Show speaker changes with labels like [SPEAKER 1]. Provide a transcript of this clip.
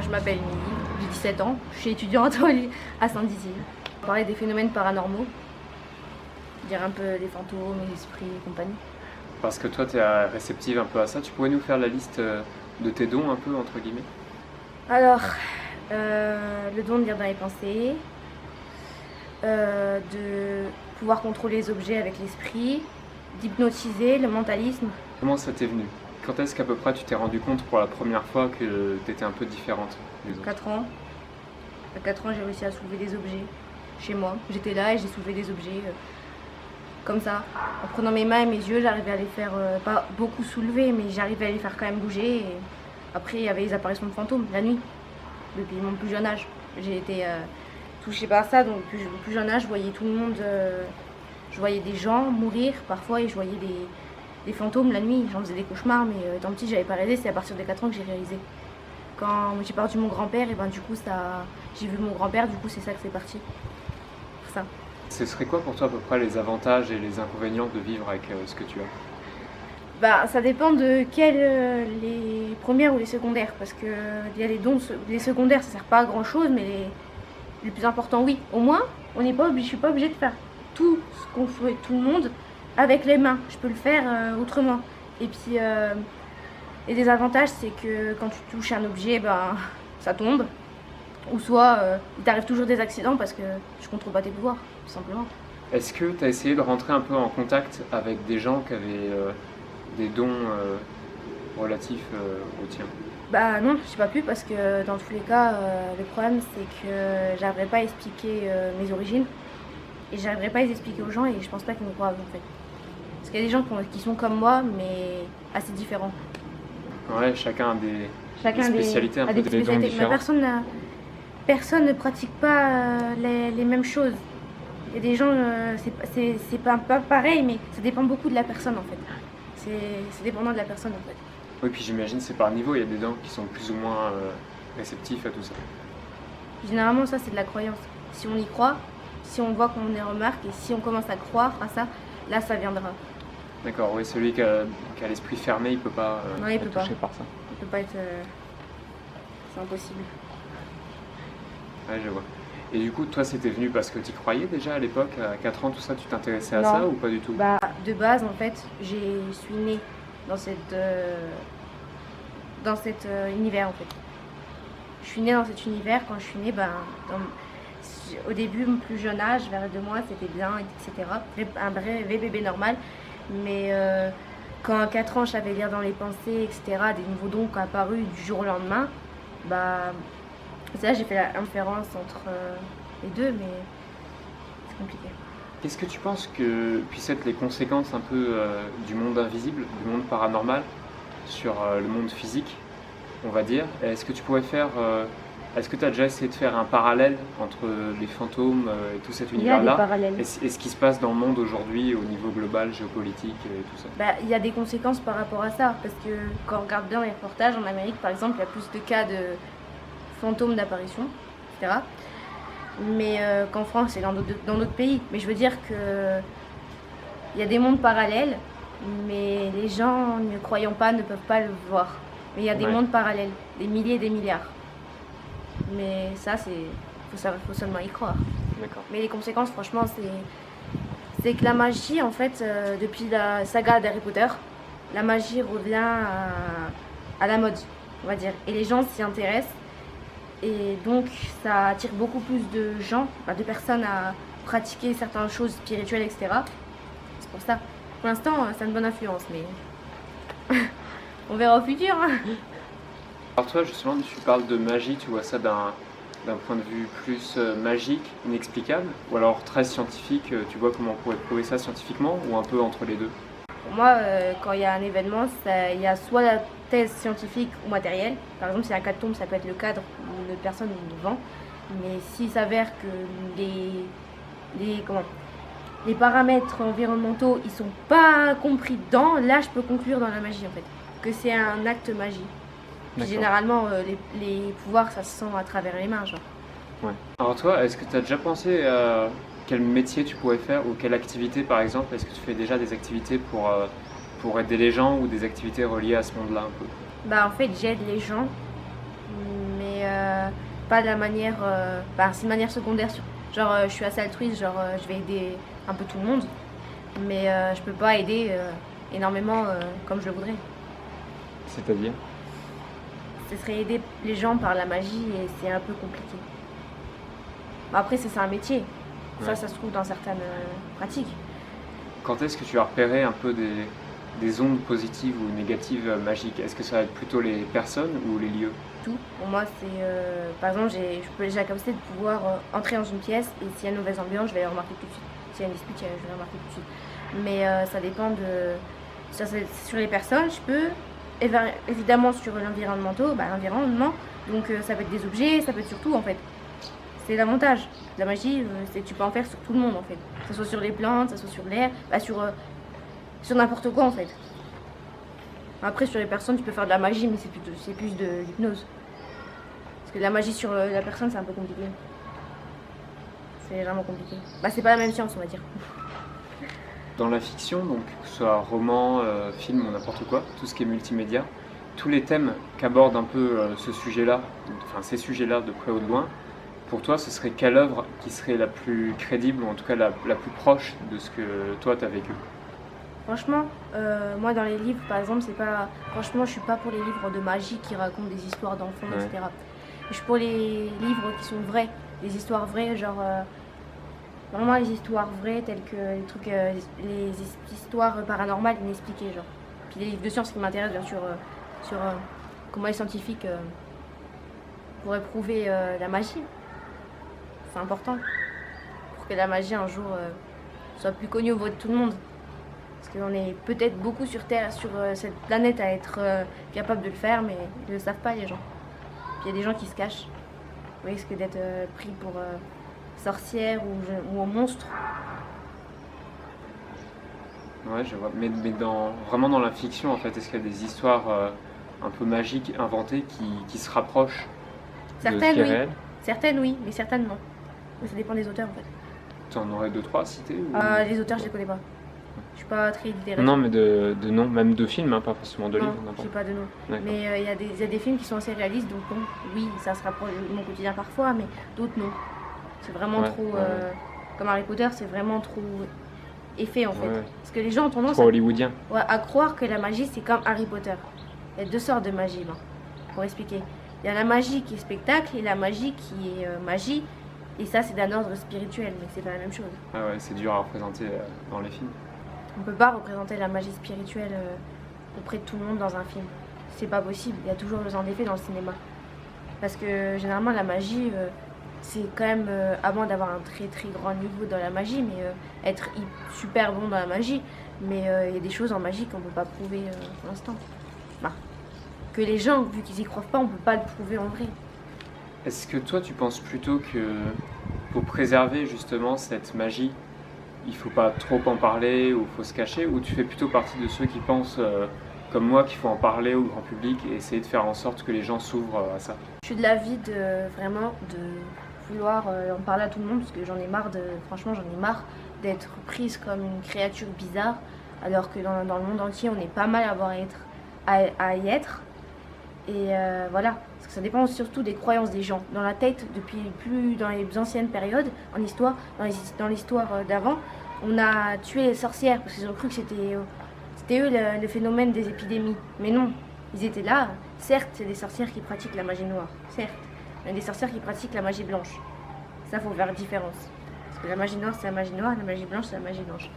[SPEAKER 1] Je m'appelle Émilie, j'ai 17 ans, je suis étudiante à Saint-Dizier. On va parler des phénomènes paranormaux, dire un peu des fantômes, les esprits et compagnie.
[SPEAKER 2] Parce que toi, tu es réceptive un peu à ça. Tu pourrais nous faire la liste de tes dons, un peu, entre guillemets?
[SPEAKER 1] Alors, le don de lire dans les pensées, de pouvoir contrôler les objets avec l'esprit, d'hypnotiser, le mentalisme.
[SPEAKER 2] Comment ça t'est venu? Quand est-ce qu'à peu près tu t'es rendu compte pour la première fois que tu étais un peu différente des autres?
[SPEAKER 1] 4 ans. À 4 ans, j'ai réussi à soulever des objets chez moi. J'étais là et j'ai soulevé des objets comme ça. En prenant mes mains et mes yeux, j'arrivais à les faire, pas beaucoup soulever, mais j'arrivais à les faire quand même bouger. Et après, il y avait les apparitions de fantômes, la nuit, depuis mon plus jeune âge. J'ai été touchée par ça, donc depuis mon plus jeune âge, je voyais tout le monde, je voyais des gens mourir parfois et je voyais des fantômes la nuit. J'en faisais des cauchemars, mais étant petite, j'avais pas réalisé. C'est à partir de 4 ans que j'ai réalisé. Quand j'ai perdu mon grand-père, et ben du coup, j'ai vu mon grand-père, du coup, c'est ça que c'est parti. Ça.
[SPEAKER 2] Ce serait quoi pour toi à peu près les avantages et les inconvénients de vivre avec ce que tu as?
[SPEAKER 1] Bah, ça dépend de les premières ou les secondaires, parce que il y a les dons, les secondaires, ça sert pas à grand chose, mais les plus importants, oui. Au moins, je suis pas obligée de faire tout ce qu'on fait tout le monde avec les mains. Je peux le faire autrement. Et puis, les désavantages, c'est que quand tu touches un objet, ben, ça tombe. Ou soit, il t'arrive toujours des accidents parce que tu contrôles pas tes pouvoirs, tout simplement.
[SPEAKER 2] Est-ce que tu as essayé de rentrer un peu en contact avec des gens qui avaient des dons relatifs aux tiens?
[SPEAKER 1] Bah non, j'ai pas pu parce que dans tous les cas, le problème c'est que j'arriverai pas à expliquer mes origines et j'arriverai pas à les expliquer aux gens et je pense pas qu'ils me croient en fait. Parce qu'il y a des gens qui sont comme moi mais assez différents.
[SPEAKER 2] Ouais, chacun a des
[SPEAKER 1] Chacun
[SPEAKER 2] spécialités, un
[SPEAKER 1] a
[SPEAKER 2] peu
[SPEAKER 1] des
[SPEAKER 2] des dons
[SPEAKER 1] spécialités. Mais
[SPEAKER 2] différents.
[SPEAKER 1] personne ne pratique pas les mêmes choses. Il y a des gens, c'est pas pareil, mais ça dépend beaucoup de la personne en fait. C'est dépendant de la personne en fait.
[SPEAKER 2] Oui, puis j'imagine c'est par niveau, il y a des dents qui sont plus ou moins réceptifs à tout ça.
[SPEAKER 1] Généralement, ça c'est de la croyance. Si on y croit, si on voit qu'on les remarque et si on commence à croire à ça, là ça viendra.
[SPEAKER 2] D'accord, oui, celui qui a l'esprit fermé, il peut pas
[SPEAKER 1] Non, il
[SPEAKER 2] être
[SPEAKER 1] peut pas.
[SPEAKER 2] touché par ça.
[SPEAKER 1] Il peut pas être. C'est impossible.
[SPEAKER 2] Ouais, je vois. Et du coup, toi, c'était venu parce que tu y croyais déjà à l'époque, à 4 ans, tout ça, tu t'intéressais à
[SPEAKER 1] Non.
[SPEAKER 2] ça ou pas du tout?
[SPEAKER 1] Bah, de base, en fait, je suis née dans cet univers, en fait. Je suis née dans cet univers. Quand je suis née, ben, au début, mon plus jeune âge, vers 2 mois, c'était bien, etc. Un vrai bébé normal. Mais quand à 4 ans, je savais lire dans les pensées, etc., des nouveaux dons qui sont apparus du jour au lendemain, bah, c'est là j'ai fait la différence entre les deux, mais c'est compliqué.
[SPEAKER 2] Qu'est-ce que tu penses que puissent être les conséquences un peu du monde invisible, du monde paranormal, sur le monde physique, on va dire? Est-ce que tu pourrais faire... est-ce que tu as déjà essayé de faire un parallèle entre les fantômes et tout cet
[SPEAKER 1] Il y a des
[SPEAKER 2] univers-là
[SPEAKER 1] parallèles.
[SPEAKER 2] et ce qui se passe dans le monde aujourd'hui au niveau global, géopolitique et tout ça?
[SPEAKER 1] Bah, il y a des conséquences par rapport à ça, parce que quand on regarde bien les reportages en Amérique, par exemple, il y a plus de cas de fantômes d'apparition, etc. Mais qu'en France et dans d'autres pays. Mais je veux dire que il y a des mondes parallèles, mais les gens ne croyant pas ne peuvent pas le voir. Mais il y a des mondes parallèles, des milliers et des milliards. Mais ça, faut seulement y croire.
[SPEAKER 2] D'accord.
[SPEAKER 1] Mais les conséquences, franchement, c'est que la magie, en fait, depuis la saga d'Harry Potter, la magie revient à la mode, on va dire. Et les gens s'y intéressent. Et donc, ça attire beaucoup plus de gens, de personnes à pratiquer certaines choses spirituelles, etc. C'est pour ça. Pour l'instant, ça a une bonne influence, mais on verra au futur. Hein.
[SPEAKER 2] Alors toi, justement, tu parles de magie, tu vois ça d'un point de vue plus magique, inexplicable, ou alors très scientifique, tu vois comment on pourrait prouver ça scientifiquement, ou un peu entre les deux?
[SPEAKER 1] Pour moi, quand il y a un événement, il y a soit la thèse scientifique ou matérielle. Par exemple, si un cas tombe, ça peut être le cadre ou une personne ou le vent. Mais s'il s'avère que les paramètres environnementaux ils sont pas compris dedans, là je peux conclure dans la magie en fait, que c'est un acte magie. Puis généralement, les pouvoirs, ça se sent à travers les mains, genre.
[SPEAKER 2] Ouais. Alors toi, est-ce que tu as déjà pensé à quel métier tu pourrais faire ou quelle activité par exemple? Est-ce que tu fais déjà des activités pour aider les gens ou des activités reliées à ce monde-là un peu?
[SPEAKER 1] Bah en fait, j'aide les gens, mais pas de la manière. C'est une manière secondaire. Genre, je suis assez altruiste, genre, je vais aider un peu tout le monde, mais je peux pas aider énormément comme je le voudrais.
[SPEAKER 2] C'est-à-dire?
[SPEAKER 1] Ce serait aider les gens par la magie et c'est un peu compliqué. Après, c'est un métier.
[SPEAKER 2] Ouais.
[SPEAKER 1] Ça se trouve dans certaines pratiques.
[SPEAKER 2] Quand est-ce que tu as repéré un peu des ondes positives ou négatives magiques? Est-ce que ça va être plutôt les personnes ou les lieux?
[SPEAKER 1] Tout. Pour moi, c'est. Par exemple, j'ai la capacité de pouvoir entrer dans une pièce et s'il y a une mauvaise ambiance, je vais la remarquer tout de suite. S'il y a une dispute, je vais la remarquer tout de suite. Mais ça dépend de. Ça, sur les personnes, je peux. Évidemment, sur l'environnement, donc ça peut être des objets, ça peut être sur tout en fait. C'est l'avantage. La magie, c'est que tu peux en faire sur tout le monde en fait. Que ce soit sur les plantes, que ce soit sur l'air, sur n'importe quoi en fait. Après, sur les personnes, tu peux faire de la magie, mais c'est plus de l'hypnose. Parce que la magie sur la personne, c'est un peu compliqué. C'est vraiment compliqué. C'est pas la même science, on va dire.
[SPEAKER 2] Dans la fiction, donc que ce soit roman, film ou n'importe quoi, tout ce qui est multimédia, tous les thèmes qu'aborde un peu ces sujets-là de près ou de loin, pour toi, ce serait quelle œuvre qui serait la plus crédible ou en tout cas la plus proche de ce que toi t'as vécu?
[SPEAKER 1] Franchement, moi dans les livres, par exemple, franchement, je suis pas pour les livres de magie qui racontent des histoires d'enfants,
[SPEAKER 2] Ouais.
[SPEAKER 1] etc. Je suis pour les livres qui sont vrais, des histoires vraies, genre vraiment les histoires vraies, telles que les histoires paranormales inexpliquées, genre. Puis les livres de science qui m'intéressent, bien sûr, sur comment les scientifiques pourraient prouver la magie. C'est important pour que la magie un jour soit plus connue au niveau de tout le monde. Parce qu'on est peut-être beaucoup sur Terre, sur cette planète à être capable de le faire, mais ils ne le savent pas les gens. Puis il y a des gens qui se cachent. Au risque d'être pris pour sorcière ou monstre.
[SPEAKER 2] Ouais, je vois. Mais vraiment dans la fiction, en fait, est-ce qu'il y a des histoires un peu magiques inventées qui se rapprochent de ce qui
[SPEAKER 1] Certaines
[SPEAKER 2] est
[SPEAKER 1] oui,
[SPEAKER 2] réel?
[SPEAKER 1] certaines oui, mais certaines non. Mais ça dépend des auteurs en fait.
[SPEAKER 2] Tu en aurais 2-3 à citer ou...
[SPEAKER 1] Les auteurs, je les connais pas. Je suis pas très littéraire.
[SPEAKER 2] Non, mais de noms, même de films, pas forcément de livres.
[SPEAKER 1] Non, j'ai pas de nom.
[SPEAKER 2] D'accord.
[SPEAKER 1] Mais il y a des films qui sont assez réalistes, donc bon, oui, ça se rapproche de mon quotidien parfois, mais d'autres non. C'est vraiment
[SPEAKER 2] Ouais,
[SPEAKER 1] trop.
[SPEAKER 2] ouais.
[SPEAKER 1] Comme Harry Potter, c'est vraiment trop effet en fait.
[SPEAKER 2] Ouais.
[SPEAKER 1] Parce que les gens ont tendance
[SPEAKER 2] Trop hollywoodien.
[SPEAKER 1] à croire que la magie c'est comme Harry Potter. Il y a deux sortes de magie, pour expliquer. Il y a la magie qui est spectacle et la magie qui est magie. Et ça, c'est d'un ordre spirituel, mais c'est pas la même chose.
[SPEAKER 2] Ah ouais, c'est dur à représenter dans les films.
[SPEAKER 1] On peut pas représenter la magie spirituelle auprès de tout le monde dans un film. C'est pas possible. Il y a toujours besoin d'effets dans le cinéma. Parce que généralement, la magie, c'est quand même, avant d'avoir un très très grand niveau dans la magie, mais être super bon dans la magie, mais il y a des choses en magie qu'on peut pas prouver pour l'instant. Que les gens, vu qu'ils y croient pas, on peut pas le prouver en vrai.
[SPEAKER 2] Est-ce que toi, tu penses plutôt que pour préserver justement cette magie, il faut pas trop en parler ou faut se cacher, ou tu fais plutôt partie de ceux qui pensent comme moi qu'il faut en parler au grand public et essayer de faire en sorte que les gens s'ouvrent à ça?
[SPEAKER 1] Je suis de l'avis vraiment de vouloir en parler à tout le monde parce que franchement j'en ai marre d'être prise comme une créature bizarre alors que dans le monde entier on est pas mal à y être. Et voilà, parce que ça dépend surtout des croyances des gens. Dans la tête, dans les anciennes périodes, en histoire, dans l'histoire d'avant, on a tué les sorcières parce qu'ils ont cru que c'était eux le phénomène des épidémies. Mais non, ils étaient là. Certes, c'est des sorcières qui pratiquent la magie noire, certes, mais des sorcières qui pratiquent la magie blanche. Ça, faut faire la différence. Parce que la magie noire, c'est la magie noire, la magie blanche, c'est la magie blanche.